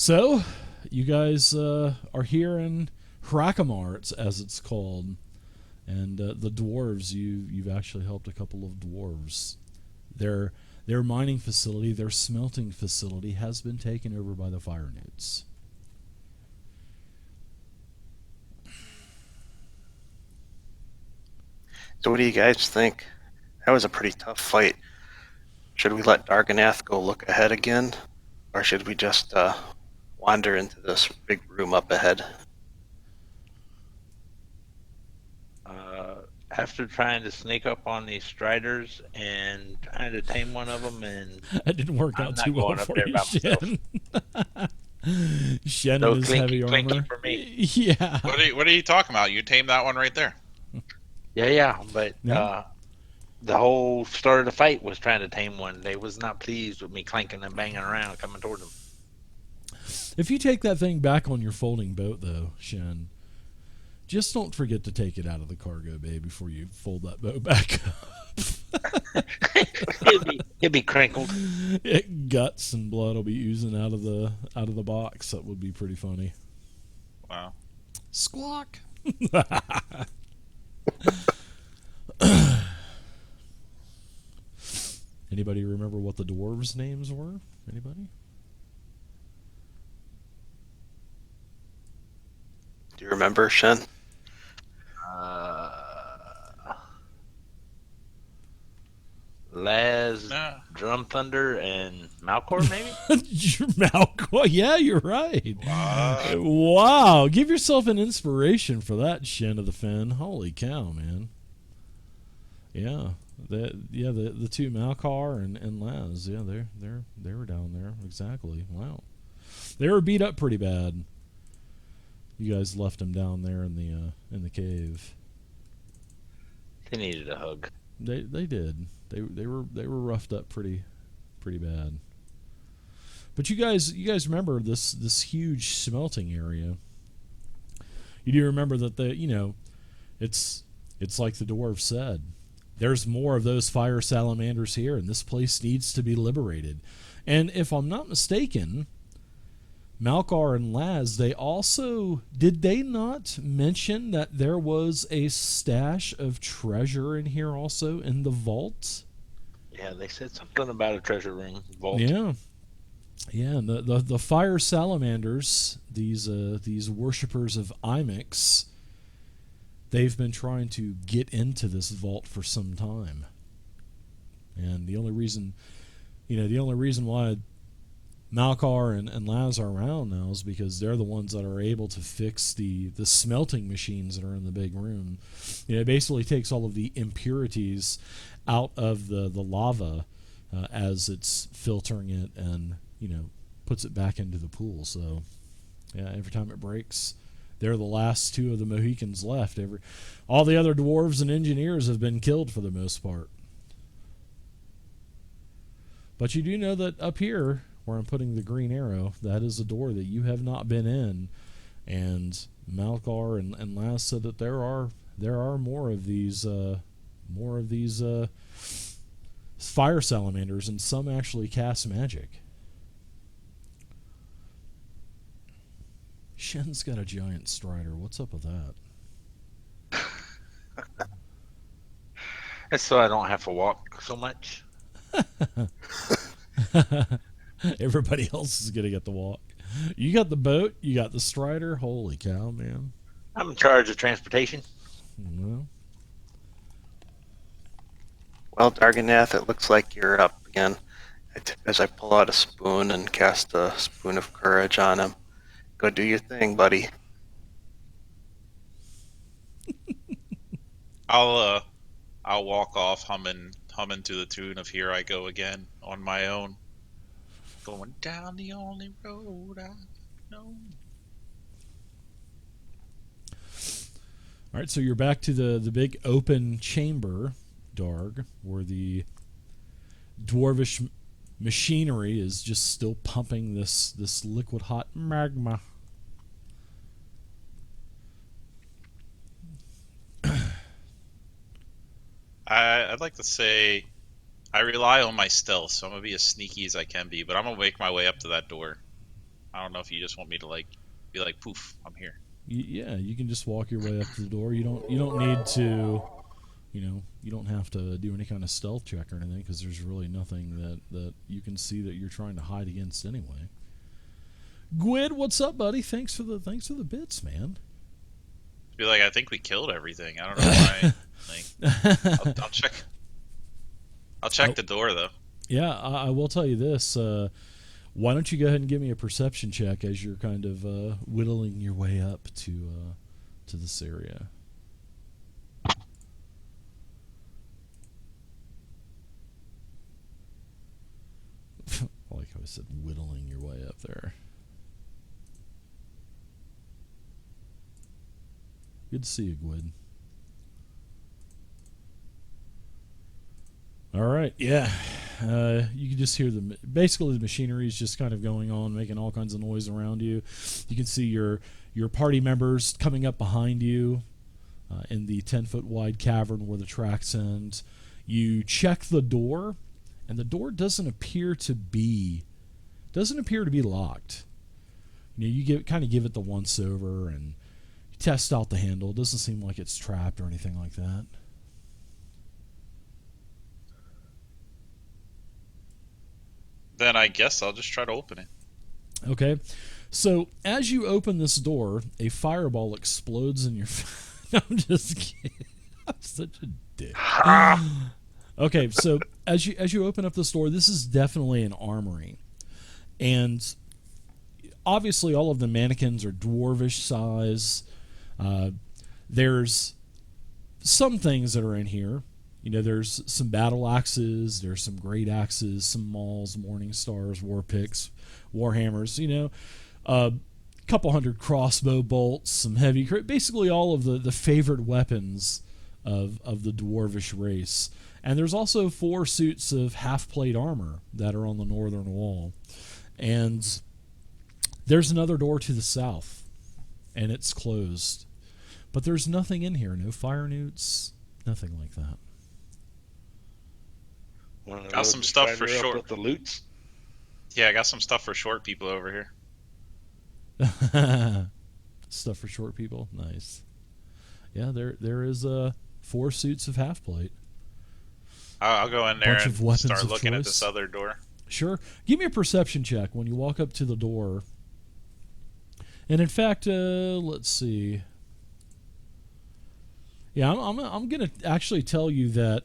So, you guys are here in Hrakamar, as it's called, and the dwarves. You've actually helped a couple of dwarves. Their their mining facility, their smelting facility, has been taken over by the fire newts. So what do you guys think? That was a pretty tough fight. Should we let Darganath go look ahead again? Or should we just wander into this big room up ahead? After trying to sneak up on these striders and trying to tame one of them, and That didn't work I'm out too not well going up for there you, by myself. Shen. Shen and No his clinky, heavy clinky armor. for me. Yeah. What are you talking about? You tamed that one right there. Yeah, but Yeah. the whole start of the fight was trying to tame one. They was not pleased with me clanking and banging around coming toward them. If you take that thing back on your folding boat, though, Shen, just don't forget to take it out of the cargo bay before you fold that boat back up. it'd be crinkled. Guts and blood will be oozing out of the box. That would be pretty funny. Wow. Squawk. Anybody remember what the dwarves' names were? Anybody? Do you remember, Shen? Laz, Nah. Drum Thunder, and Malcor, maybe? Malco. Yeah, you're right. What? Wow. Give yourself an inspiration for that, Shen of the Fen. Holy cow, man. Yeah. The two Malcar and Laz. Yeah, they were down there. Exactly. Wow. They were beat up pretty bad. You guys left them down there in the cave. They needed a hug. They did. They were roughed up pretty bad. But you guys remember this huge smelting area. You do remember that it's like the dwarf said. There's more of those fire salamanders here, and this place needs to be liberated. And if I'm not mistaken, Malkar and Laz, did they not mention that there was a stash of treasure in here also in the vault? Yeah, they said something about a treasure room vault. Yeah. Yeah, and the fire salamanders, these worshippers of Imix, they've been trying to get into this vault for some time. And the only reason why Malkar and Laz are around now is because they're the ones that are able to fix the smelting machines that are in the big room. It basically takes all of the impurities out of the lava as it's filtering it and puts it back into the pool. So yeah, every time it breaks, they're the last two of the Mohicans left. All the other dwarves and engineers have been killed for the most part. But you do know that up here, where I'm putting the green arrow, that is a door that you have not been in, and Malkar and Laz said that there are more of these fire salamanders, and some actually cast magic. Shen's got a giant strider. What's up with that? That's so I don't have to walk so much. Everybody else is gonna get the walk. You got the boat. You got the strider. Holy cow, man! I'm in charge of transportation. Well, Well, Darganath, it looks like you're up again. As I pull out a spoon and cast a spoon of courage on him. Go do your thing, buddy. I'll walk off humming to the tune of "Here I Go Again" on my own, going down the only road I know. all right. So you're back to the big open chamber, Darg, where the dwarvish machinery is just still pumping this liquid hot magma. I'd like to say I rely on my stealth, so I'm gonna be as sneaky as I can be, but I'm gonna make my way up to that door. I don't know if you just want me to like be like, poof, I'm here. Yeah, you can just walk your way up to the door. You don't need to, you don't have to do any kind of stealth check or anything because there's really nothing that you can see that you're trying to hide against anyway. Gwyd, what's up, buddy? Thanks for the bits, man. Be like, I think we killed everything. I don't know why. Like, I'll check. I'll check the door though. Yeah, I will tell you this. Why don't you go ahead and give me a perception check as you're kind of whittling your way up to this area. I like how I said whittling your way up there. Good to see you, Gwyd. All right, yeah. You can just hear basically the machinery is just kind of going on, making all kinds of noise around you. You can see your party members coming up behind you in the 10-foot wide cavern where the tracks end. You check the door, and the door doesn't appear to be locked. You give it the once over and you test out the handle. It doesn't seem like it's trapped or anything like that. Then I guess I'll just try to open it. Okay. So, as you open this door, a fireball explodes in your No, I'm just kidding. I'm such a dick. Okay, so as you open up this door, this is definitely an armory. And obviously all of the mannequins are dwarvish size. There's some things that are in here. There's some battle axes, there's some great axes, some mauls, morning stars, war picks, war hammers, a couple hundred crossbow bolts, some heavy, basically all of the favorite weapons of the dwarvish race. And there's also 4 suits of half-plate armor that are on the northern wall. And there's another door to the south, and it's closed. But there's nothing in here, no fire newts, nothing like that. Got some stuff for short. With the loots. Yeah, I got some stuff for short people over here. Stuff for short people, nice. Yeah, there is 4 suits of half plate. I'll go in there Bunch and of weapons start of looking at choice. this other door. Sure, give me a perception check when you walk up to the door. And in fact, let's see. Yeah, I'm gonna actually tell you that.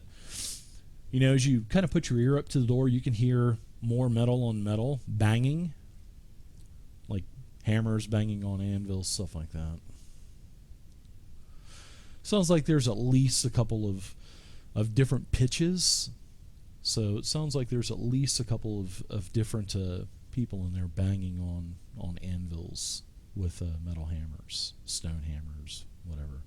As you kind of put your ear up to the door, you can hear more metal on metal banging, like hammers banging on anvils, stuff like that. Sounds like there's at least a couple of different pitches. So it sounds like there's at least a couple of different people in there banging on anvils with metal hammers, stone hammers, whatever.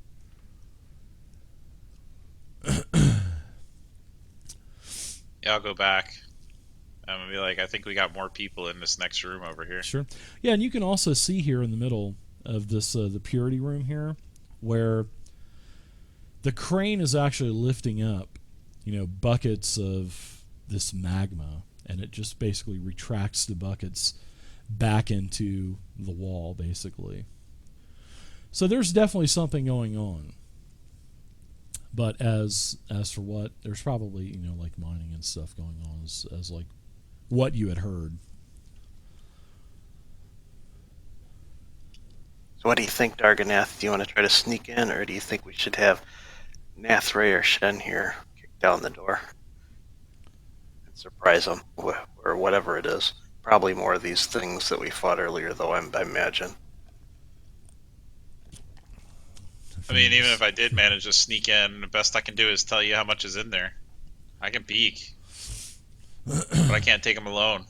Yeah, I'll go back. I'm gonna be like, I think we got more people in this next room over here. Sure. Yeah, and you can also see here in the middle of this the purity room here, where the crane is actually lifting up, buckets of this magma, and it just basically retracts the buckets back into the wall, basically. So there's definitely something going on. But as for what, there's probably, like mining and stuff going on as like what you had heard. So what do you think, Darganath? Do you want to try to sneak in, or do you think we should have Nathray or Shen here kick down the door and surprise them, or whatever it is? Probably more of these things that we fought earlier, though, I imagine. I mean, even if I did manage to sneak in, the best I can do is tell you how much is in there. I can peek, but I can't take them alone.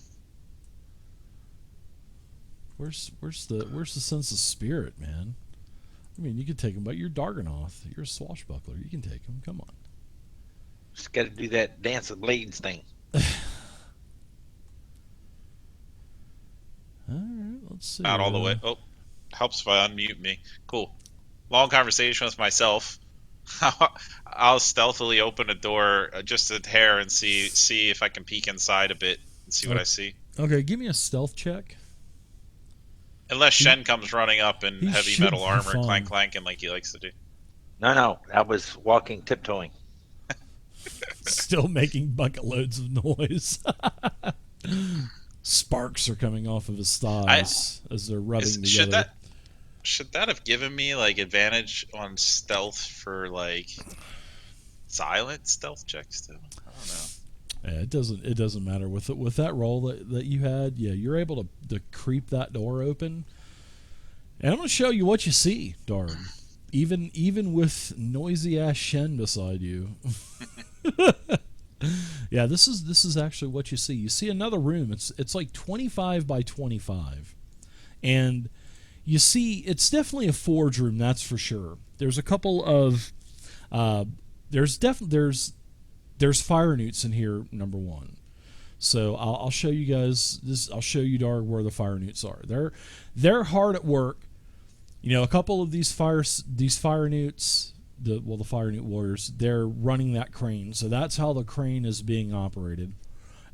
Where's the sense of spirit, man? I mean, you could take him, but you're Darganoth. You're a swashbuckler. You can take him. Come on. Just got to do that dance of blades thing. All right, let's see. Not all the way. Oh, helps if I unmute me. Cool. Long conversation with myself. I'll stealthily open a door just a hair and see if I can peek inside a bit and see what I see. Okay, give me a stealth check. Unless Shen comes running up in he heavy should metal be armor, fine. clanking like he likes to do. No, I was walking, tiptoeing. Still making bucket loads of noise. Sparks are coming off of his thighs as they're rubbing together. Should that have given me like advantage on stealth for like silent stealth checks too? I don't know. Yeah, it doesn't matter with that roll that you had. Yeah, you're able to creep that door open, and I'm going to show you what you see, Darn. Even with noisy ass Shen beside you. Yeah, this is actually what you see. You see another room. It's like 25 by 25, and you see it's definitely a forge room. That's for sure. There's a couple of there's fire newts in here. Number one. So I'll show you guys this. I'll show you, Darg, where the fire newts are. They're hard at work. You know, a couple of these fire newts, the fire newt warriors, they're running that crane. So that's how the crane is being operated.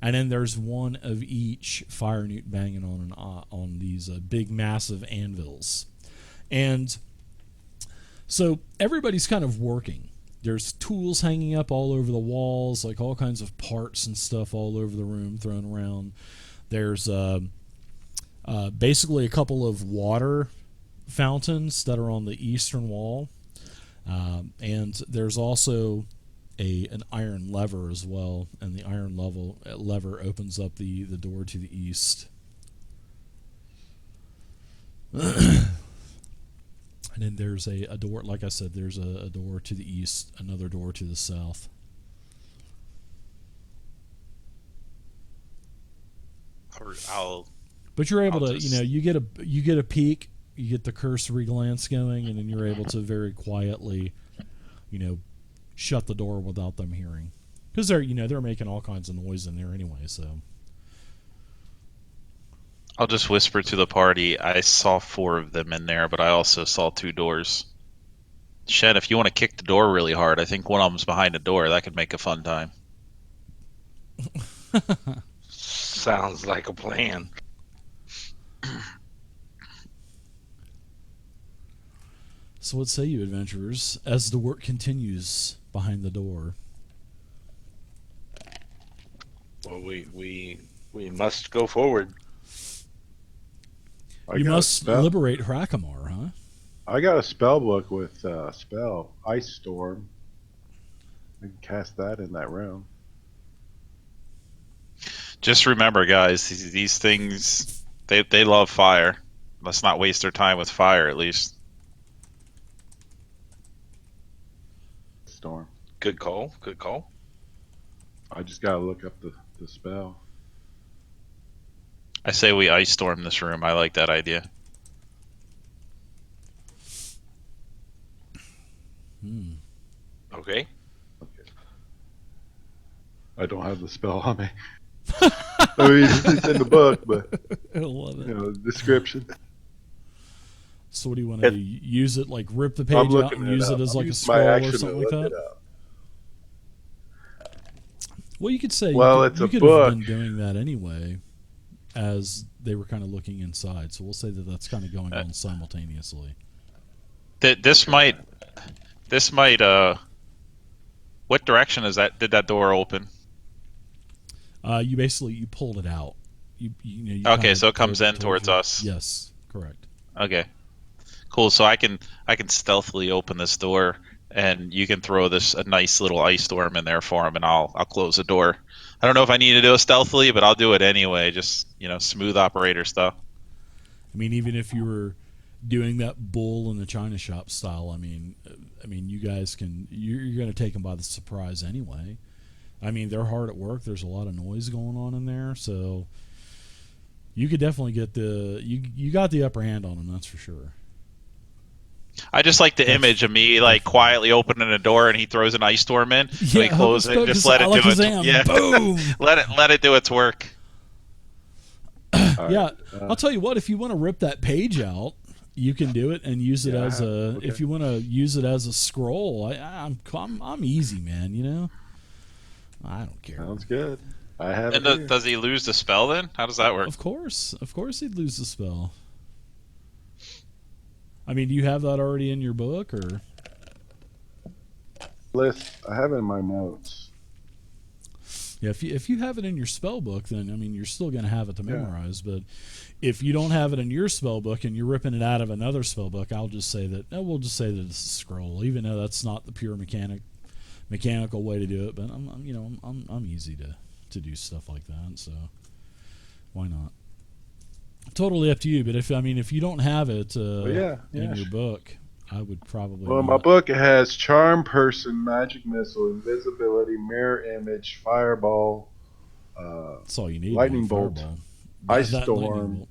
And then there's one of each fire newt banging on these big, massive anvils. And so everybody's kind of working. There's tools hanging up all over the walls, like all kinds of parts and stuff all over the room thrown around. There's basically a couple of water fountains that are on the eastern wall, and there's also an iron lever as well, and the iron lever opens up the door to the east. And then there's a door, like I said, there's a door to the east, another door to the south. But you're able to, you get a peek, you get the cursory glance going, and then you're able to very quietly, shut the door without them hearing, because they're making all kinds of noise in there anyway. So I'll just whisper to the party, I saw 4 of them in there, but I also saw 2 doors. Shen, if you want to kick the door really hard, I think one of them's behind the door. That could make a fun time. Sounds like a plan. So what say you, adventurers, as the work continues behind the door? Well, we must go forward. You must liberate Hrakamar, huh? I got a spell book with spell Ice Storm. I can cast that in that room. Just remember, guys, these things, they love fire. Let's not waste their time with fire, at least. Storm. Good call. Good call. I just gotta look up the spell. I say we ice storm this room. I like that idea. Okay. I don't have the spell on me. I mean, it's in the book, but I love it. Description. So what do you want to do? Use it, like rip the page out and use it as like a scroll or something like that? Well, you could say you could have been doing that anyway, as they were kind of looking inside. So we'll say that that's kind of going on simultaneously. This might. What direction is that? Did that door open? You pulled it out. Okay, so it comes in towards us. Yes, correct. Okay, cool. So I can stealthily open this door, and you can throw a nice little ice storm in there for him, and I'll close the door. I don't know if I need to do it stealthily, but I'll do it anyway. Just smooth operator stuff. I mean, even if you were doing that bull in the china shop style, I mean, you guys you're going to take them by the surprise anyway. I mean, they're hard at work. There's a lot of noise going on in there, so you could definitely get you got the upper hand on them. That's for sure. I just like the image of me quietly opening a door and he throws an ice storm in. Yeah, we close it. Just let it do it. Yeah, boom. let it do its work. Yeah, I'll tell you what. If you want to rip that page out, you can do it and use it as a. Okay. If you want to use it as a scroll, I'm easy, man. I don't care. Sounds good. I have. And does he lose the spell then? How does that work? Of course, he'd lose the spell. I mean, do you have that already in your book, or? List. I have it in my notes. Yeah, if you have it in your spell book, then I mean you're still going to have it to Yeah. memorize. But if you don't have it in your spell book and you're ripping it out of another spell book, I'll just say that. We'll just say that it's a scroll, even though that's not the pure mechanical way to do it. But I'm easy to do stuff like that, so why not? Totally up to you. But if you don't have it Yeah. in your book, I would probably. Well, in my not. book, it has Charm Person, Magic Missile, Invisibility, Mirror Image, Fireball, That's all you need. Lightning man, Bolt, Fireball. Ice That lightning Storm, bolt.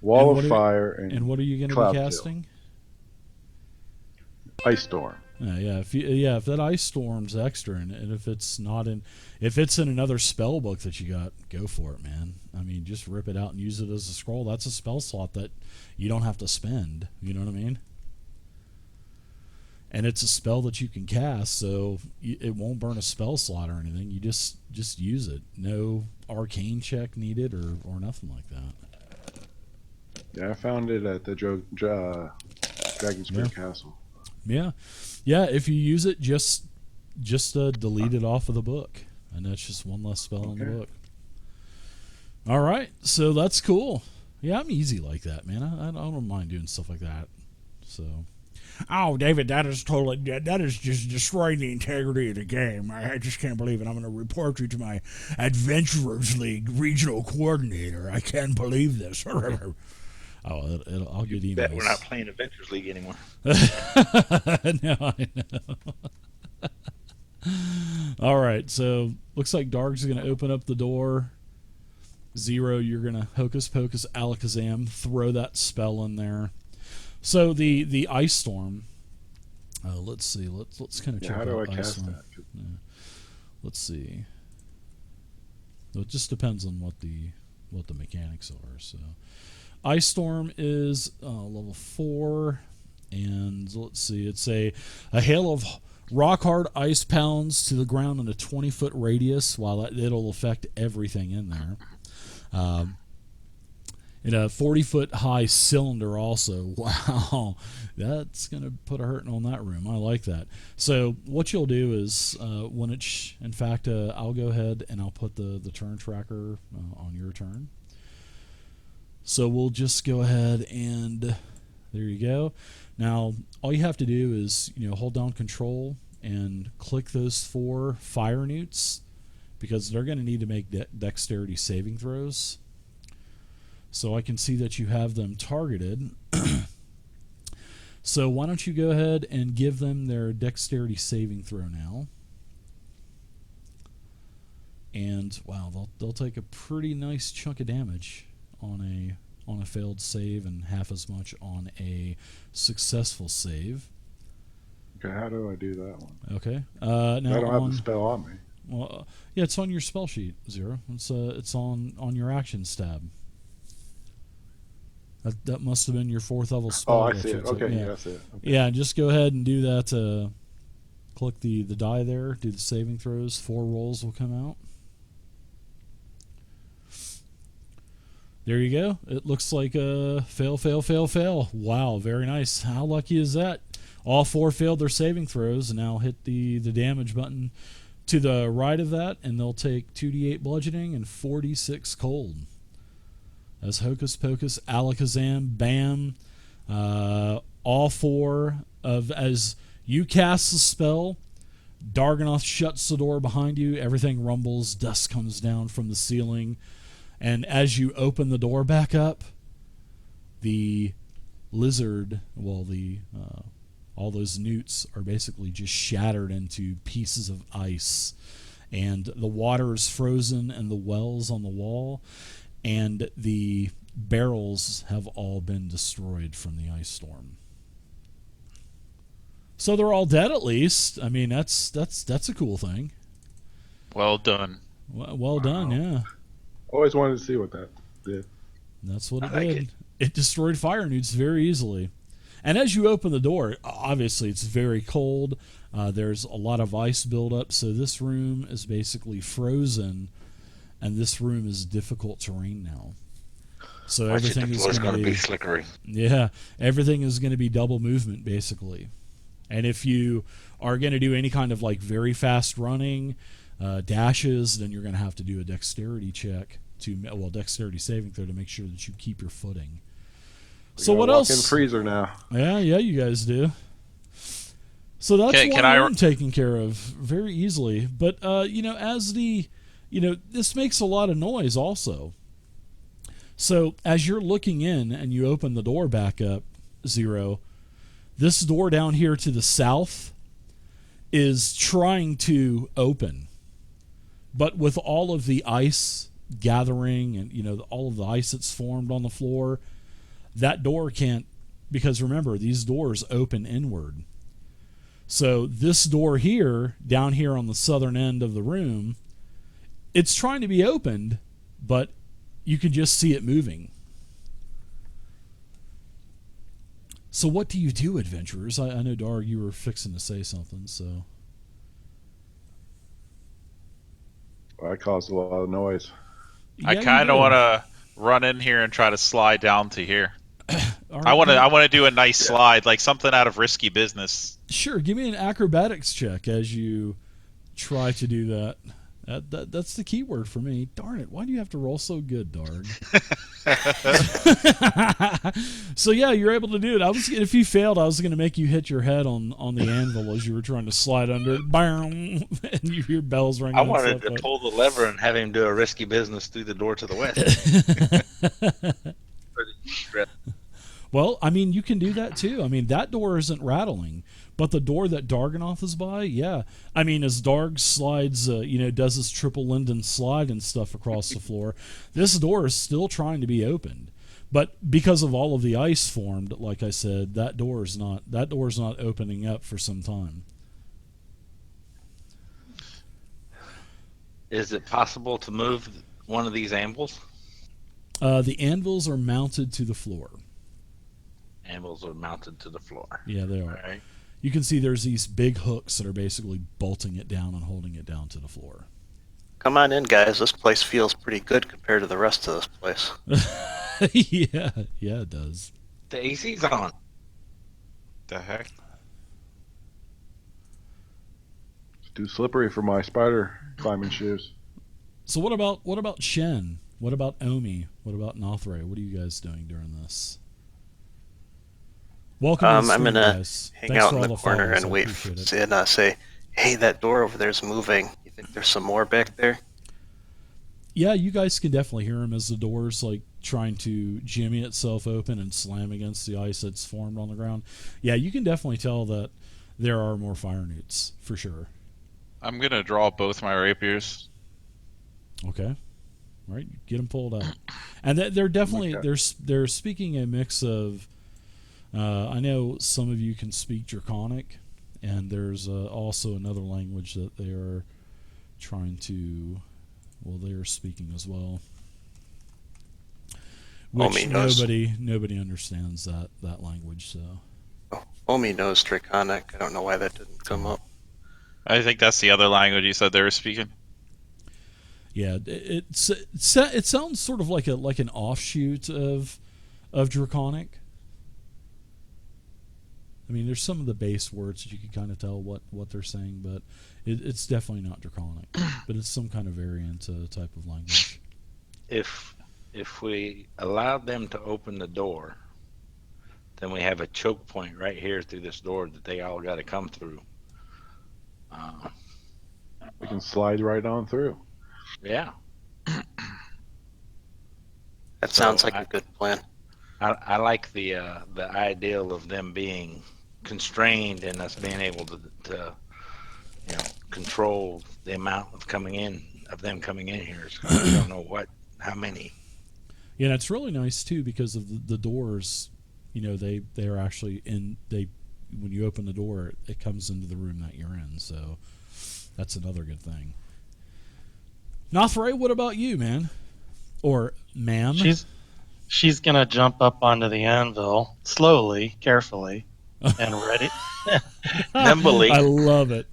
Wall And what of are- Fire, And what are you going to Cloud be Kill. casting? Ice Storm. If that ice storm's extra, and if it's in another spell book that you got, go for it, man. I mean, just rip it out and use it as a scroll. That's a spell slot that you don't have to spend. You know what I mean? And it's a spell that you can cast, so it won't burn a spell slot or anything. You just use it. No arcane check needed or nothing like that. Yeah, I found it at the Dragon Spirit Castle. Yeah. If you use it, just delete it off of the book, and that's just one less spell in the Okay. book. All right, so that's cool. Yeah, I'm easy like that, man. I don't mind doing stuff like that. So. Oh, David, that is just destroying the integrity of the game. I just can't believe it. I'm going to report you to my Adventurers League regional coordinator. I can't believe this. I'll get emails. Bet we're not playing Adventures League anymore. No, I know. All right, so looks like Darg's going to open up the door. Zero, you're going to Hocus Pocus Alakazam, throw that spell in there. So the ice storm. Let's see. Let's kind of check How do I out ice cast storm. that? Yeah. Let's see. It just depends on what the mechanics are. So, ice storm is level 4, and let's see. It's a hail of rock hard ice pounds to the ground in a 20-foot radius. While it'll affect everything in there. In a 40-foot high cylinder also. Wow, that's going to put a hurting on that room. I like that. So what you'll do is when it's, in fact, I'll go ahead and I'll put the turn tracker on your turn. So we'll just go ahead and there you go. Now, all you have to do is, hold down control and click those 4 fire newts because they're going to need to make dexterity saving throws. So I can see that you have them targeted. So why don't you go ahead and give them their dexterity saving throw now. And wow, they'll take a pretty nice chunk of damage on a failed save and half as much on a successful save. Okay, how do I do that one? Okay. I Now don't have the spell on me. well, yeah, it's on your spell sheet, Zero. It's on your actions tab. That must have been your 4th level spell. Oh, I that see you it. took. Okay, Yeah. that's it. Okay. Yeah, just go ahead and do that. Click the die there, do the saving throws. 4 rolls will come out. There you go. It looks like fail, fail, fail, fail. Wow, very nice. How lucky is that? All 4 failed their saving throws, and now hit the damage button to the right of that, and they'll take 2d8 bludgeoning and 4d6 cold. As Hocus Pocus, Alakazam, Bam, all 4 as you cast the spell, Darganoth shuts the door behind you, everything rumbles, dust comes down from the ceiling, and as you open the door back up, the lizard, all those newts are basically just shattered into pieces of ice, and the water is frozen in the wells on the wall, and the barrels have all been destroyed from the ice storm. So they're all dead at least. I mean, that's a cool thing. Well done. Well done, yeah. Always wanted to see what that did. That's what it I like did. It destroyed fire newts very easily. And as you open the door, obviously it's very cold. There's a lot of ice buildup, so this room is basically frozen, and this room is difficult terrain now. So Watch it, everything the is floor's going to be be slickery. everything is going to be double movement basically. And if you are going to do any kind of like very fast running, dashes, then you're going to have to do a dexterity check dexterity saving throw to make sure that you keep your footing. So what else? Walk-in freezer now. Yeah, you guys do. So that's Can one I- room taken care of very easily. But this makes a lot of noise also. So as you're looking in and you open the door back up, Zero, this door down here to the south is trying to open. But with all of the ice gathering and all of the ice that's formed on the floor, that door can't, because remember, these doors open inward. So this door here, down here on the southern end of the room, it's trying to be opened, but you can just see it moving. So what do you do, adventurers? I know, Darg, you were fixing to say something, so... I caused a lot of noise. I Yeah, kind you of did. want to run in here and try to slide down to here. All I right, want to do a nice slide, like something out of Risky Business. Sure, give me an acrobatics check as you try to do that. That's the key word for me. Darn it, why do you have to roll so good, Darg? So yeah, you're able to do it. If you failed, I was going to make you hit your head on the anvil as you were trying to slide under it. Bam! And you hear bells ringing. I and wanted stuff to pull the lever and have him do a risky business through the door to the west. Well, I mean, you can do that too. I mean, that door isn't rattling, but the door that Darganoth is by, yeah. I mean, as Darg slides, does his triple linden slide and stuff across the floor, this door is still trying to be opened. But because of all of the ice formed, like I said, that door is not opening up for some time. Is it possible to move one of these anvils? The anvils are mounted to the floor. Anvils are mounted to the floor. Yeah, they All are. right. You can see there's these big hooks that are basically bolting it down and holding it down to the floor. Come on in, guys. This place feels pretty good compared to the rest of this place. yeah, it does. The AC's on. The heck? It's too slippery for my spider climbing shoes. So what about Shen? What about Omi? What about Nothray? What are you guys doing during this? Welcome to the stream, I'm gonna guys. hang Thanks out for in all the the corner follows. and I wait appreciate it. and say, "Hey, that door over there's moving. You think there's some more back there?" Yeah, you guys can definitely hear him as the door's like trying to jimmy itself open and slam against the ice that's formed on the ground. Yeah, you can definitely tell that there are more fire newts for sure. I'm gonna draw both my rapiers. Okay, all right, get them pulled out, and they're definitely they're speaking a mix of. I know some of you can speak Draconic, and there's also another language that they are trying to. Well, they are speaking as well, which nobody understands that language. So Omi knows Draconic. I don't know why that didn't come up. I think that's the other language you said they were speaking. yeah, it sounds sort of like an offshoot of Draconic. I mean, there's some of the base words that you can kind of tell what they're saying, but it's definitely not Draconic. But it's some kind of variant type of language. If we allowed them to open the door, then we have a choke point right here through this door that they all got to come through. We can slide right on through. Yeah. That sounds like a good plan. I like the ideal of them being constrained and us being able to control the amount of them coming in here. So we don't know how many. Yeah, and it's really nice too because of the doors. They are actually when you open the door, it comes into the room that you're in. So that's another good thing. Nothray, what about you, man? Or ma'am? She's gonna jump up onto the anvil slowly, carefully, and ready. Nimbly. I love it.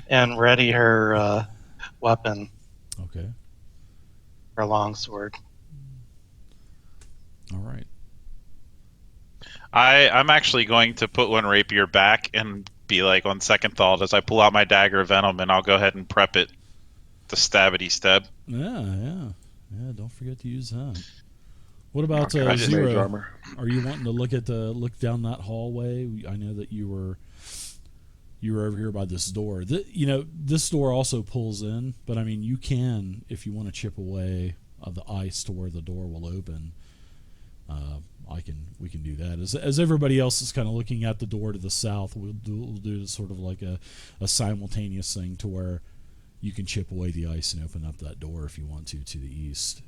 And ready her weapon, Okay. her longsword. I'm actually going to put one rapier back and be like, on second thought, as I pull out my dagger of venom, and I'll go ahead and prep it to stabbity stab. Yeah. Don't forget to use that. What about Okay, mage Zero? armor. Are you wanting to look down that hallway? I know that you were over here by this door. This door also pulls in, but I mean, you can, if you want to chip away the ice to where the door will open. We can do that. As everybody else is kind of looking at the door to the south, we'll do sort of like a simultaneous thing to where you can chip away the ice and open up that door if you want to the east.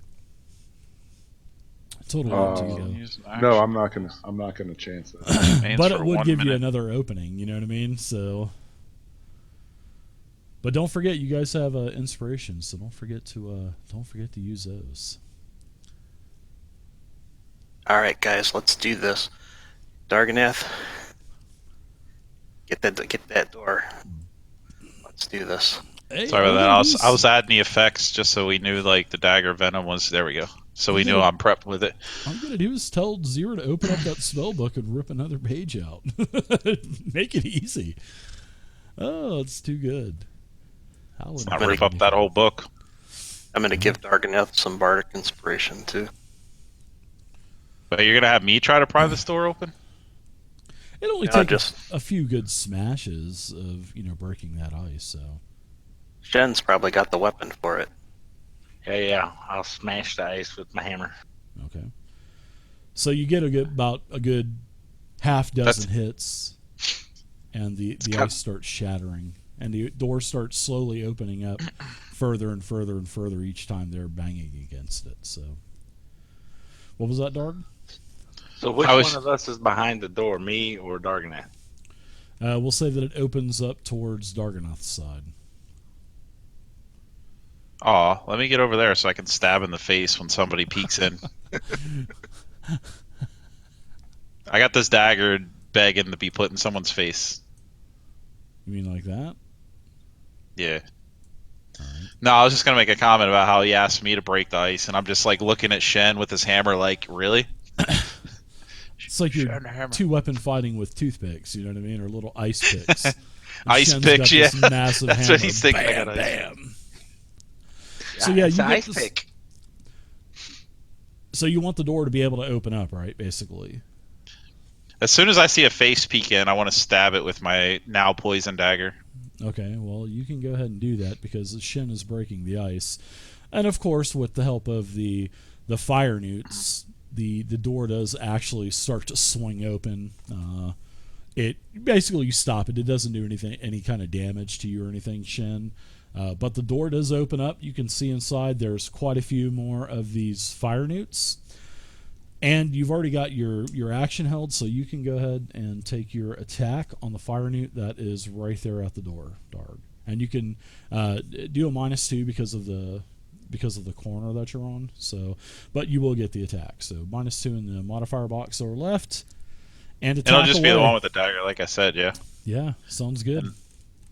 Totally up to you. No, I'm not gonna chance that. But it would give you another opening. You know what I mean? So, but don't forget, you guys have inspiration, so don't forget to use those. All right, guys, let's do this. Darganath, get that door. Let's do this. Hey, Sorry about that. I was adding the effects just so we knew like the dagger venom was. There we go. So we knew I'm prepped with it. All I'm gonna do is tell Zero to open up that spell book and rip another page out. Make it easy. Oh, it's too good. I'll rip up that whole book. I'm gonna give Darganath some bardic inspiration too. But you're gonna have me try to pry this door open? It only takes a few good smashes of breaking that ice. So Shen's probably got the weapon for it. Yeah. I'll smash the ice with my hammer. Okay. So you get about a good half dozen hits, and the ice starts shattering, and the door starts slowly opening up further and further and further each time they're banging against it. So, what was that, Darg? So which one of us is behind the door, me or Darganath? We'll say that it opens up towards Darganath's side. Aw, let me get over there so I can stab in the face when somebody peeks in. I got this dagger begging to be put in someone's face. You mean like that? Yeah. All right. No, I was just going to make a comment about how he asked me to break the ice, and I'm just like looking at Shen with his hammer like, really? It's like you're two-weapon fighting with toothpicks, you know what I mean? Or little ice picks. Ice Shen's picks, got yeah. this massive That's hammer. what he's thinking. Bam, bam. So yeah, you get ice this, pick. So you want the door to be able to open up, right? Basically. As soon as I see a face peek in, I want to stab it with my now poison dagger. Okay, well, you can go ahead and do that because Shen is breaking the ice. And of course, with the help of the fire newts, the door does actually start to swing open. It basically, you stop it. It doesn't do any kind of damage to you or anything, Shen. But the door does open up. You can see inside there's quite a few more of these fire newts. And you've already got your action held, so you can go ahead and take your attack on the fire newt that is right there at the door, Darg. And you can do a -2 because of the corner that you're on. So, but you will get the attack. So -2 in the modifier box or left, and attack. It'll just away. be the one with the dagger, like I said. Yeah. Yeah, sounds good. And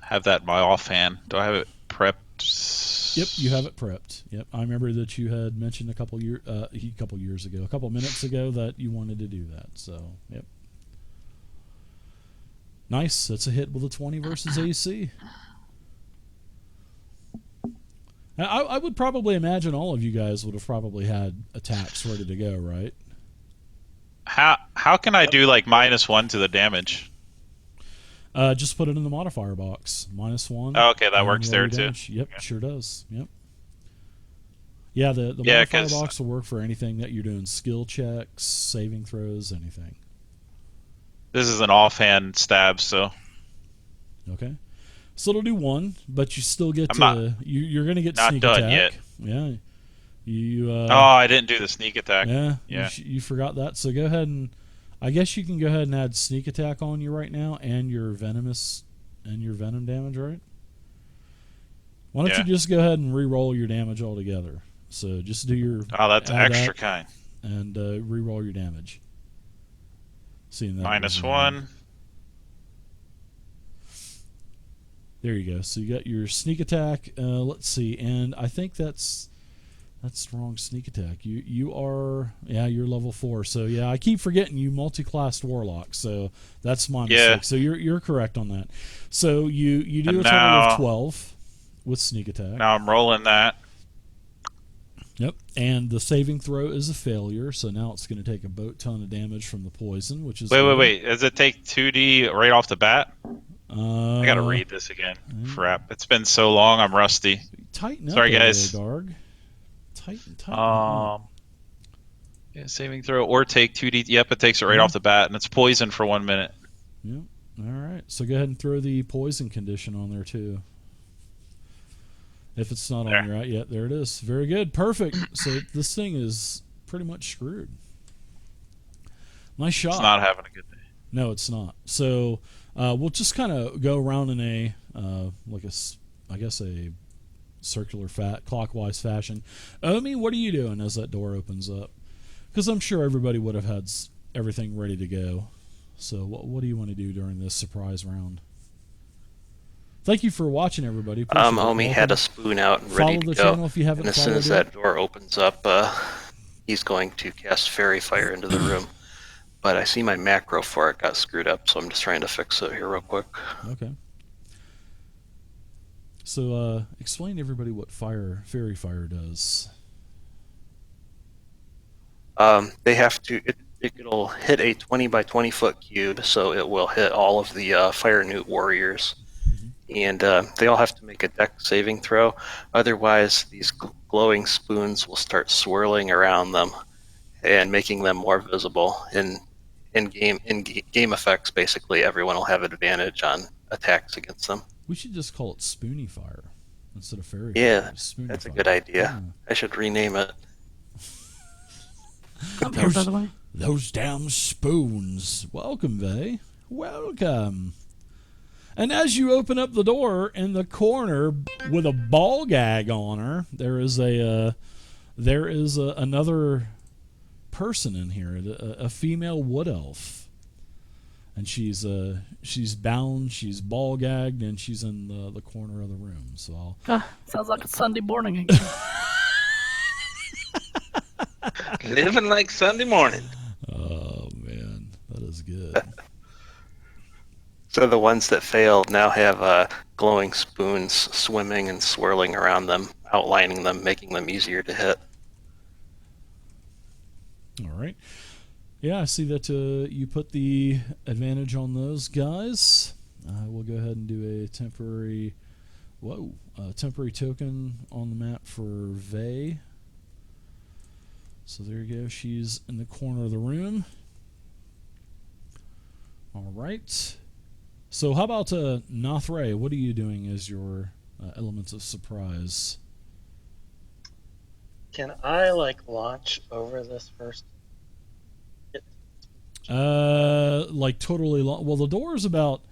have that in my offhand. Do I have it prepped? Yep, you have it prepped. Yep, I remember that you had mentioned a couple minutes ago that you wanted to do that. So, yep. Nice. That's a hit with a 20 versus AC. I would probably imagine all of you guys would have probably had attacks ready to go, right? How can I do like -1 to the damage? Just put it in the modifier box. -1. Oh, okay, that and works roll there your too. damage. Yep, Okay. sure does. Yep. Yeah, the Yeah, modifier 'cause- box will work for anything that you're doing. Skill checks, saving throws, anything. This is an offhand stab, so Okay. So it'll do 1, but you still get you're going to get not sneak done attack. yet. Yeah. You oh, I didn't do the sneak attack. Yeah. Yeah. You forgot that. So go ahead and I guess you can go ahead and add sneak attack on you right now and your venom damage, right? Why don't you just go ahead and re-roll your damage altogether? So just do your Oh, that's add extra that kind. and re-roll your damage. Seeing that -1. There you go. So you got your sneak attack. Let's see, and I think that's That's the wrong sneak attack. You are you're level 4. So I keep forgetting you multi-classed warlock. So that's my Yeah. mistake. So you're correct on that. So you do And a total now- of 12 with sneak attack. Now I'm rolling that. Yep. And the saving throw is a failure. So now it's going to take a boat ton of damage from the poison, which is Wait. Does it take 2D right off the bat? I gotta Uh, read this again. Crap. It's been so long, I'm rusty. Tighten up. Sorry, over guys. there, Garg. Tighten up. Yeah, saving throw or take 2D. Yep, it takes it right Yeah. off the bat, and it's poison for 1 minute. Yep. All right. So go ahead and throw the poison condition on there too. If it's not There. on your yet, there it is. Very good. Perfect. So this thing is pretty much screwed. Nice shot. It's not having a good day. No, it's not. So we'll just kind of go around in a I guess a circular clockwise fashion. Omi, what are you doing as that door opens up? Because I'm sure everybody would have had everything ready to go. So what do you want to do during this surprise round? Thank you for watching, everybody. Appreciate it. Omi had Welcome. a spoon out and Follow ready to the go. channel if you haven't And as soon followed as it. that door opens up, he's going to cast Fairy Fire into the room. But I see my macro for it got screwed up, so I'm just trying to fix it here real quick. Okay. So explain to everybody what fairy fire does. They have to. It'll hit a 20 by 20 foot cube, so it will hit all of the Fire Newt warriors. And they all have to make a dex saving throw. Otherwise, these glowing spoons will start swirling around them and making them more visible. In game effects, basically, everyone will have advantage on attacks against them. We should just call it spoony fire instead of fairy Yeah, fire. Spoony that's a fire. good idea. Yeah. I should rename it. I'm here, by the way. Those damn spoons. Welcome, Vay. Welcome. And as you open up the door in the corner with a ball gag on her, there is another person in here, a female wood elf, and she's bound, she's ball gagged, and she's in the corner of the room. So Sounds like a Sunday morning again. Living like Sunday morning. oh man, that is good. So the ones that failed now have glowing spoons swimming and swirling around them, outlining them, making them easier to hit. All right. Yeah, I see that you put the advantage on those guys. We'll go ahead and do a temporary token on the map for Vay. So there you go. She's in the corner of the room. All right. So how about Nothray? What are you doing as your elements of surprise? Can I launch over this first? Like totally long. Well, the door is about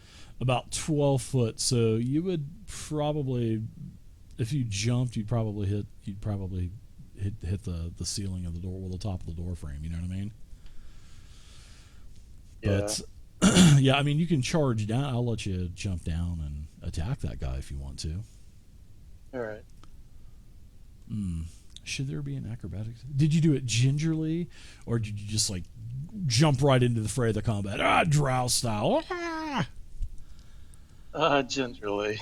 12 foot, so you would probably, if you jumped, you'd probably hit the ceiling of the door, well, the top of the door frame. You know what I mean? Yeah. But yeah, I mean, you can charge down. I'll let you jump down and attack that guy if you want to. All right. Should there be an acrobatics? Did you do it gingerly, or did you just jump right into the fray of the combat? Drow style. Gingerly.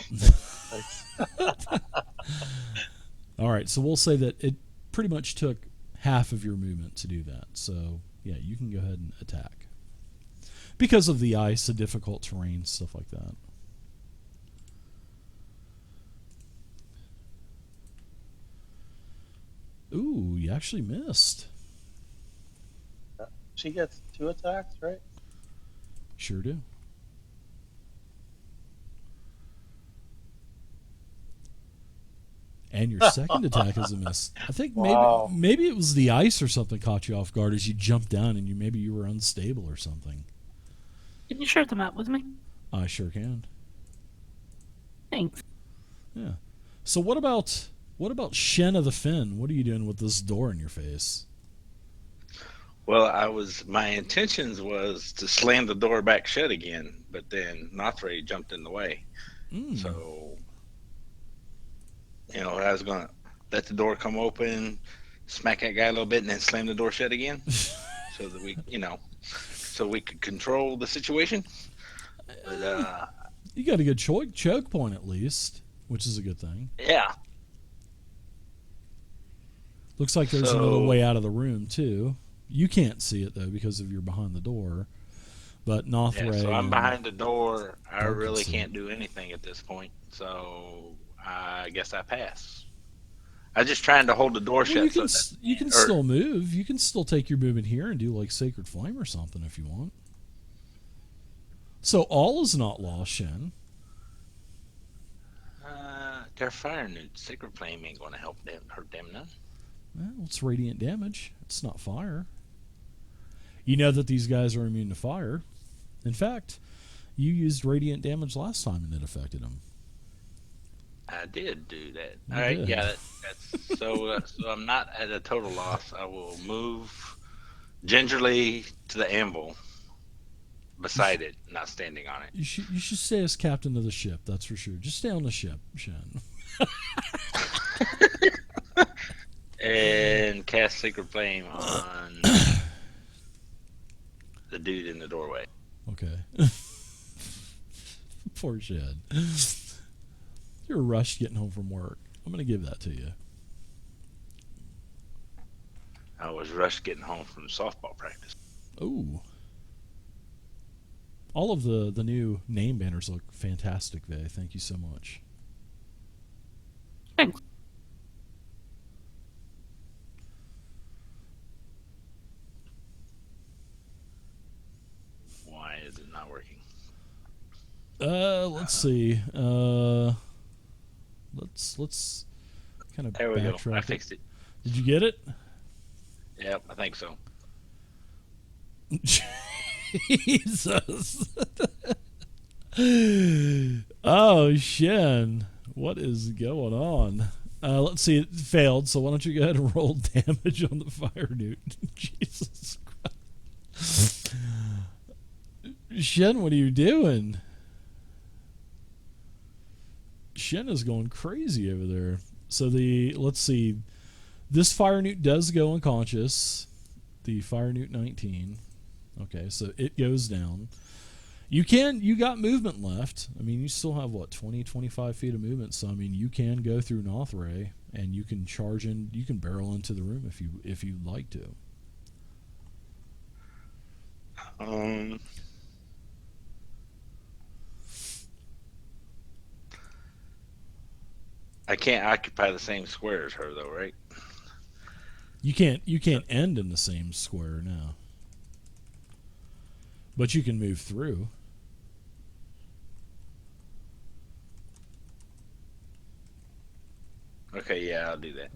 All right, so we'll say that it pretty much took half of your movement to do that. So yeah, you can go ahead and attack because of the ice, the difficult terrain, stuff like that. Ooh, you actually missed. She gets 2 attacks, right? Sure do. And your second attack is a miss. I think Wow. maybe it was the ice or something caught you off guard as you jumped down, and maybe you were unstable or something. Can you share the map with me? I sure can. Thanks. Yeah. So what about Shen of the Finn? What are you doing with this door in your face? Well, my intentions was to slam the door back shut again, but then Nothray jumped in the way. So, I was gonna let the door come open, smack that guy a little bit, and then slam the door shut again, so that we, so we could control the situation. But You got a good choke point at least, which is a good thing. yeah. Looks like there's So- another way out of the room too. You can't see it though because you're behind the door. But Nothray. Yeah, so I'm and- behind the door. I Dark really and can't do anything at this point, so I guess I pass. I'm just trying to hold the door Well, shut. you can still move. You can still take your movement here and do like Sacred Flame or something if you want. So all is not lost, Shen. They're fire newts. Sacred Flame ain't going to hurt them none. Well, it's radiant damage. It's not fire. You know that these guys are immune to fire. In fact, you used radiant damage last time and it affected them. I did do that. You All right, did. yeah, that's so. So I'm not at a total loss. I will move gingerly to the anvil, beside it, not standing on it. You should stay as captain of the ship. That's for sure. Just stay on the ship, Shen. And cast Sacred Flame on the dude in the doorway. Okay. Poor Shen. You're rushed getting home from work. I'm going to give that to you. I was rushed getting home from softball practice. Ooh. All of the new name banners look fantastic, Vay. Thank you so much. Thanks. Why is it not working? Let's see. Let's kind of There we go. backtrack. I fixed it. Did you get it? Yep, I think so. Jesus. Oh, Shen. What is going on? Let's see. It failed, so why don't you go ahead and roll damage on the fire newt? Jesus Christ. Shen, what are you doing? Shen is going crazy over there. So let's see. This fire newt does go unconscious. The fire newt 19. Okay, so it goes down. You got movement left. I mean, you still have, 20, 25 feet of movement. So, I mean, you can go through Nothray, and you can charge in, you can barrel into the room if you'd like to. I can't occupy the same square as her, though, right? You can't end in the same square now. But you can move through. Okay, yeah, I'll do that.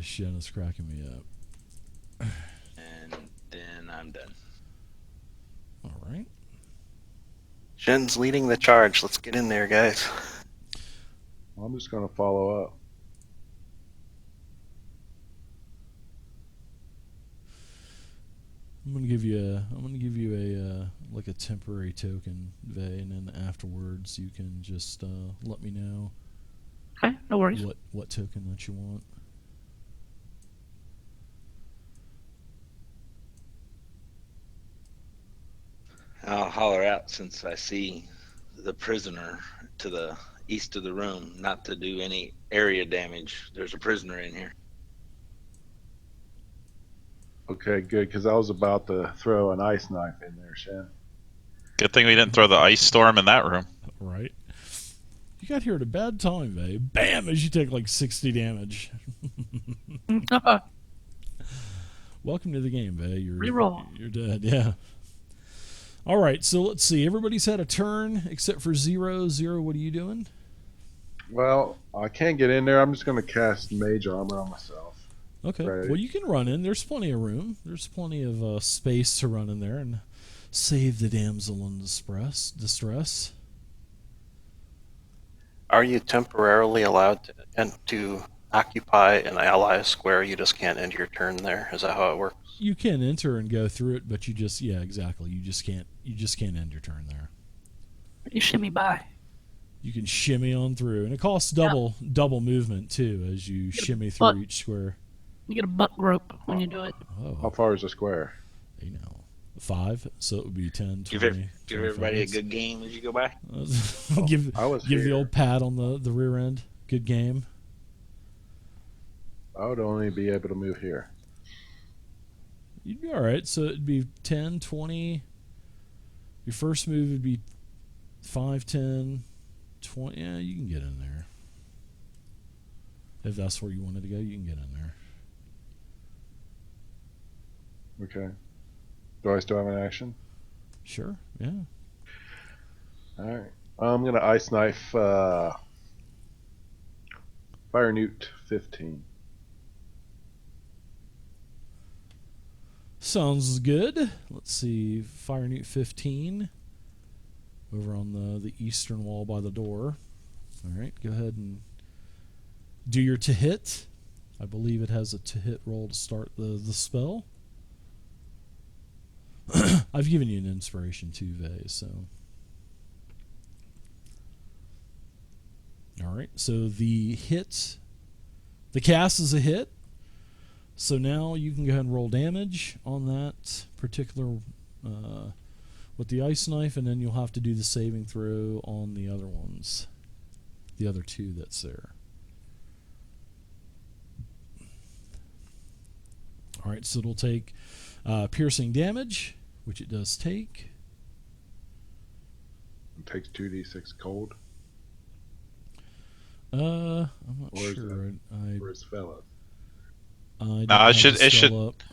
Shen is cracking me up. And then I'm done. All right. Shen's leading the charge. Let's get in there, guys. I'm just going to follow up. I'm gonna give you a like a temporary token, Vay, and then afterwards you can just let me know Okay, no worries. what token that you want. I'll holler out since I see the prisoner to the east of the room, not to do any area damage. There's a prisoner in here. Okay, good, because I was about to throw an ice knife in there, Shen. Good thing we didn't throw the ice storm in that room. Right. You got here at a bad time, Vay. Bam! As you take like 60 damage. Welcome to the game, Vay. Reroll. You're dead. Yeah. All right. So let's see. Everybody's had a turn except for Zero. Zero, what are you doing? Well, I can't get in there. I'm just going to cast mage armor on myself. Okay. Right. Well, you can run in. There's plenty of room. There's plenty of space to run in there and save the damsel in distress. Are you temporarily allowed to occupy an ally square? You just can't end your turn there. Is that how it works? You can enter and go through it, but exactly. You just can't end your turn there. You shimmy by. You can shimmy on through, and it costs double movement too as you shimmy But- through each square. You get a buck rope when you do it. How Oh, far is the square? 5, so it would be 10, 20, Give everybody a 25. good game as you go by. give I was give the here. old pat on the rear end. Good game. I would only be able to move here. You'd be all right. So it'd be 10, 20. Your first move would be 5, 10, 20. Yeah, you can get in there. If that's where you wanted to go, you can get in there. Okay. Do I still have an action? Sure. Yeah. All right. I'm gonna ice knife. Fire Newt 15. Sounds good. Let's see. Fire Newt 15 over on the eastern wall by the door. All right. Go ahead and do your to hit. I believe it has a to hit roll to start the spell. I've given you an inspiration too, Vay, so. Alright, so the cast is a hit. So now you can go ahead and roll damage on that particular, with the ice knife, and then you'll have to do the saving throw on the other ones. The other two that's there. Alright, so it'll take piercing damage, which it does take. It takes 2d6 cold. I'm not Or is sure. For his fellow. I don't No, have it should- the it should- spell up.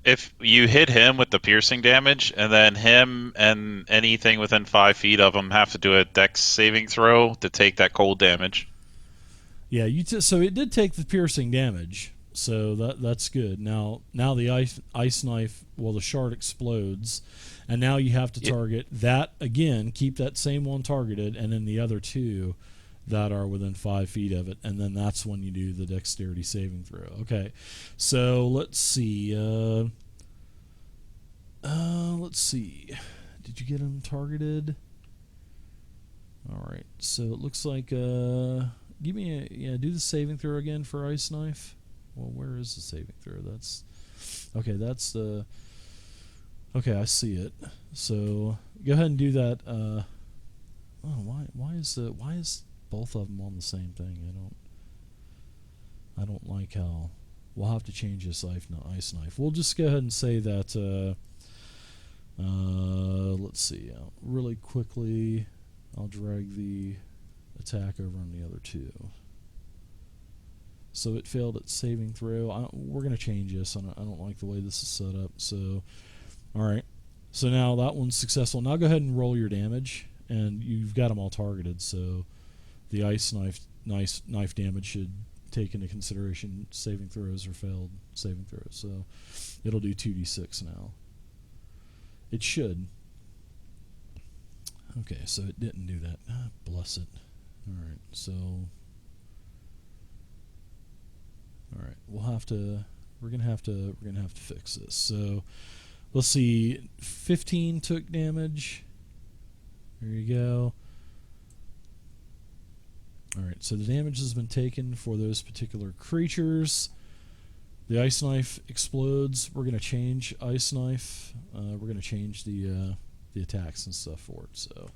If you hit him with the piercing damage, and then him and anything within 5 feet of him have to do a dex saving throw to take that cold damage. Yeah, so it did take the piercing damage, so that's good. Now the ice knife, well, the shard explodes, and now you have to target that again. Keep that same one targeted, and then the other two that are within 5 feet of it, and then that's when you do the dexterity saving throw. Okay, so let's see. Let's see. Did you get him targeted? All right. So it looks like do the saving throw again for ice knife. Well, where is the saving throw? That's okay. That's the okay. I see it. So go ahead and do that. Why is both of them on the same thing? I don't like how. We'll have to change this ice knife. We'll just go ahead and say that. Let's see. Really quickly, I'll drag the attack over on the other two. So it failed its saving throw. We're going to change this. I don't like the way this is set up. So, all right. So now that one's successful. Now go ahead and roll your damage, and you've got them all targeted. So the ice knife damage should take into consideration saving throws or failed saving throws. So it'll do 2d6 now. It should. Okay, so it didn't do that. Bless it. All right, so. All right, we're gonna have to fix this. So, let's see. 15 took damage. There you go. All right, so the damage has been taken for those particular creatures. The ice knife explodes. We're gonna change ice knife. We're gonna change the attacks and stuff for it. So,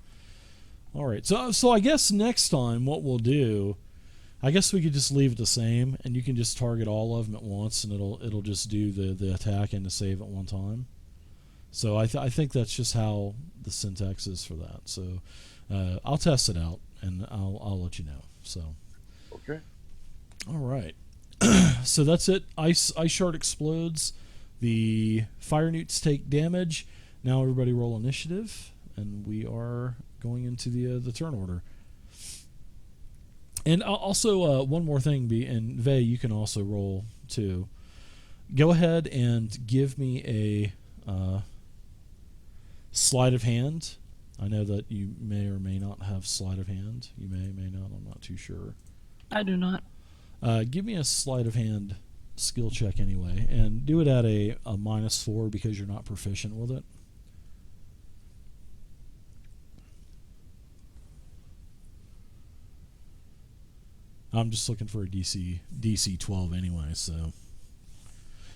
all right. So I guess next time what we'll do, I guess we could just leave it the same, and you can just target all of them at once, and it'll just do the attack and the save at one time. So I think that's just how the syntax is for that. So I'll test it out, and I'll let you know. So. Okay. All right. So that's it. Ice shard explodes. The fire newts take damage. Now everybody roll initiative, and we are going into the turn order. And also one more thing, and Vay, you can also roll too. Go ahead and give me a sleight of hand. I know that you may or may not have sleight of hand. You may not. I'm not too sure. I do not. Give me a sleight of hand skill check anyway, and do it at a -4 because you're not proficient with it. I'm just looking for a DC 12 anyway. So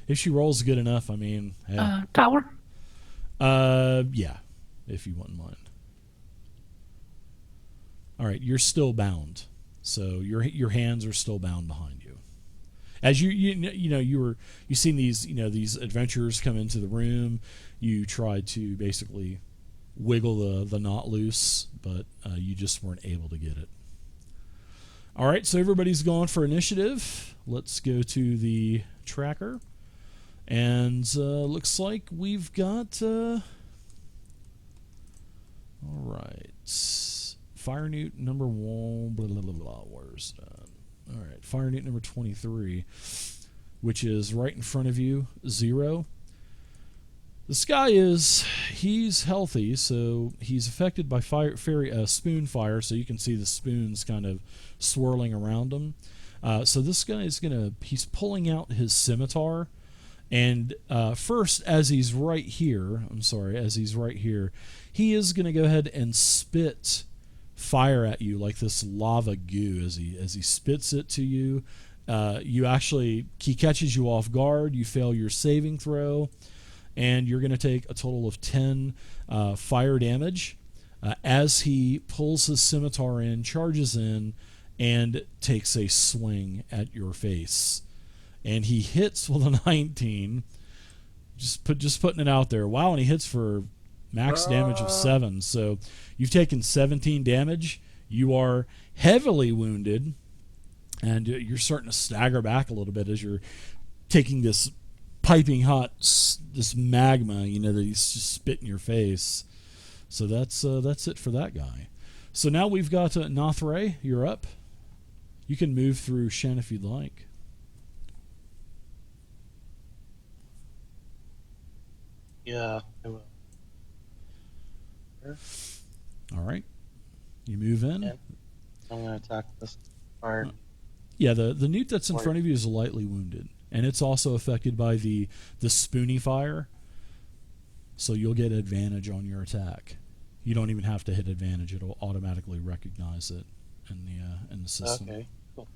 if she rolls good enough, I mean, hey. Tower? Yeah, if you wouldn't mind. All right, you're still bound, so your hands are still bound behind you. As you seen these adventurers come into the room. You tried to basically wiggle the knot loose, but you just weren't able to get it. All right, so everybody's gone for initiative. Let's go to the tracker, and looks like we've got. All right. Fire Newt number 1, blah, blah, blah, blah, where's that? All right, Fire Newt number 23, which is right in front of you, 0. This guy he's healthy, so he's affected by spoon fire, so you can see the spoons kind of swirling around him. So this guy he's pulling out his scimitar, and first, as he's right here, he is going to go ahead and spit fire at you like this lava goo. As he spits it to you, he catches you off guard. You fail your saving throw, and you're going to take a total of 10 fire damage as he pulls his scimitar in, charges in, and takes a swing at your face. And he hits with a 19. Just putting it out there. Wow, and he hits for max damage of 7. So you've taken 17 damage. You are heavily wounded, and you're starting to stagger back a little bit as you're taking this piping hot, this magma, that he's just spit in your face. So that's it for that guy. So now we've got Nathray. You're up. You can move through Shen if you'd like. Yeah, I will. All right. You move in. Yeah. I'm going to attack this fire. Yeah, the newt that's in front of you is lightly wounded, and it's also affected by the spoony fire. So you'll get advantage on your attack. You don't even have to hit advantage; it'll automatically recognize it in the system. Okay, cool.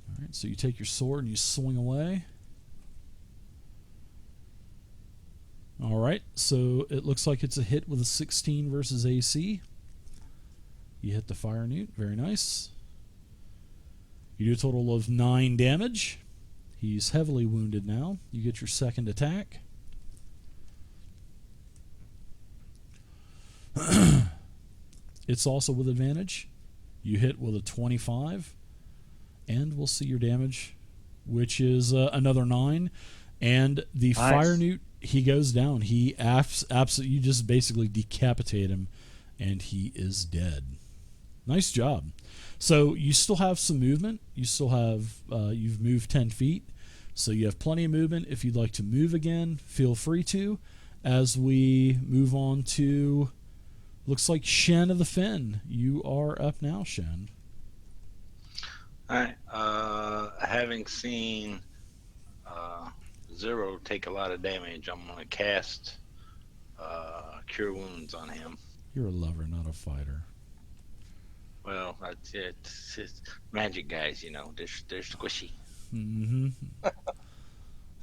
All right, so you take your sword and you swing away. All right, so it looks like it's a hit with a 16 versus AC. You hit the fire newt. Very nice. You do a total of 9 damage. He's heavily wounded now. You get your second attack. It's also with advantage. You hit with a 25. And we'll see your damage, which is another 9. And the Nice. fire newt, he goes down. He absolutely, you just basically decapitate him, and he is dead. Nice job. So you still have some movement. You still have, you've moved 10 feet. So you have plenty of movement. If you'd like to move again, feel free to. As we move on to, looks like Shen of the Fen. You are up now, Shen. All right. Having seen Zero take a lot of damage, I'm going to cast Cure Wounds on him. You're a lover, not a fighter. Well, it's magic guys, they're squishy. Mm-hmm.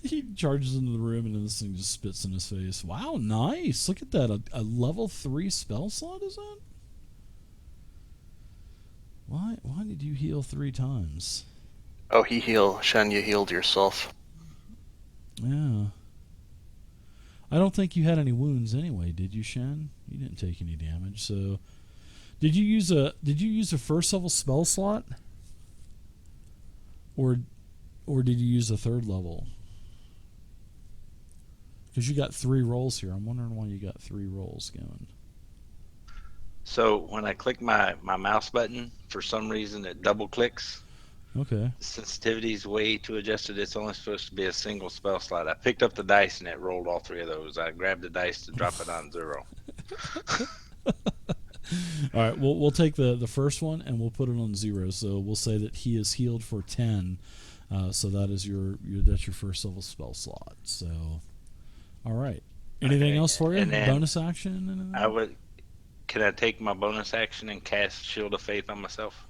He charges into the room, and then this thing just spits in his face. Wow, nice. Look at that. A level 3 spell slot, is that? Why did you heal 3 times? Oh, Shen, you healed yourself. Yeah. I don't think you had any wounds anyway, did you, Shen? You didn't take any damage, so did you use a first level spell slot? Or did you use a 3rd level? Because you got 3 rolls here. I'm wondering why you got 3 rolls going. So when I click my mouse button, for some reason it double clicks. Okay. The sensitivity is way too adjusted. It's only supposed to be a single spell slot. I picked up the dice and it rolled all 3 of those. I grabbed the dice to drop it on 0. All right, we'll take the first one and we'll put it on 0. So we'll say that he is healed for 10. So that is that's your first level spell slot. So, all right. Anything else for you? And then Bonus action? I would Can I take my bonus action and cast Shield of Faith on myself?